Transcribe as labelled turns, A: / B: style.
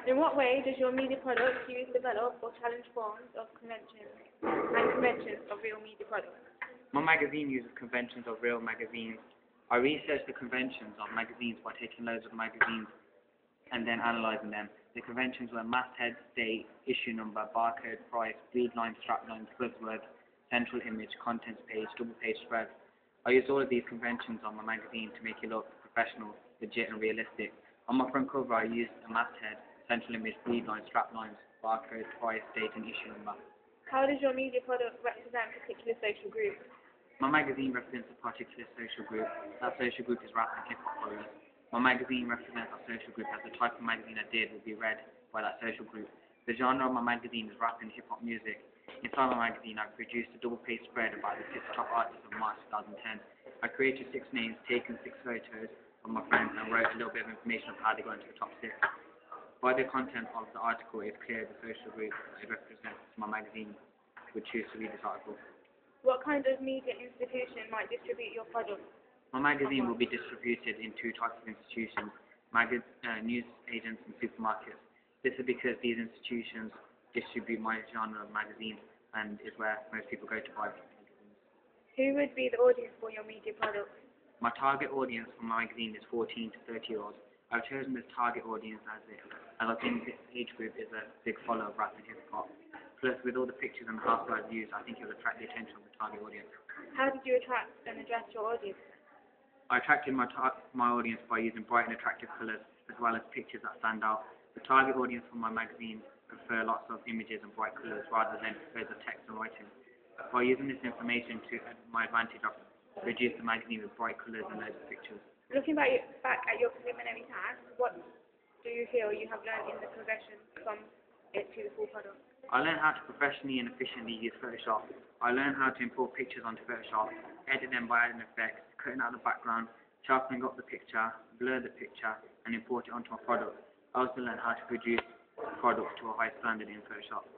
A: In what way does your media product use, develop, or challenge forms of conventions of real media products?
B: My magazine uses conventions of real magazines. I research the conventions of magazines by taking loads of magazines and then analysing them. The conventions were masthead, date, issue number, barcode, price, read line, strap lines, buzzwords, central image, contents page, double page spread. I used all of these conventions on my magazine to make it look professional, legit and realistic. On my front cover I used a masthead, central image, read line, strap lines, barcode, price, date and issue number.
A: How does your media product represent particular social groups?
B: My magazine represents a particular social group. That social group is rap and hip-hop followers. My magazine represents our social group as the type of magazine I did would be read by that social group. The genre of my magazine is rap and hip-hop music. Inside my magazine I produced a double-page spread about the 6 top artists of March 2010. I created 6 names, taken 6 photos of my friends and wrote a little bit of information of how they got into the top 6. By the content of the article it is clear the social group it represents my magazine would choose to read this article.
A: What kind of media institution might distribute your product?
B: My magazine will be distributed in 2 types of institutions, news agents and supermarkets. This is because these institutions distribute my genre of magazine and is where most people go to buy magazines.
A: Who would be the audience for your media product?
B: My target audience for my magazine is 14 to 30-year-olds. I've chosen this target audience as I think this age group is a big follower of rap and hip-hop. Plus, with all the pictures and the hashtags I've used, I think it will attract the attention of the target audience.
A: How did you attract and address your audience?
B: I attracted my audience by using bright and attractive colours, as well as pictures that stand out. The target audience for my magazine prefer lots of images and bright colours rather than loads of text and writing. By using this information to my advantage, I've reduced the magazine with bright colours and loads of pictures.
A: Looking back at your preliminary task, what do you feel you have learned in the progression from it to the full product?
B: I learned how to professionally and efficiently use Photoshop. I learned how to import pictures onto Photoshop, edit them by adding effects, cutting out the background, sharpening up the picture, blur the picture, and import it onto my product. I also learned how to produce products to a high standard in Photoshop.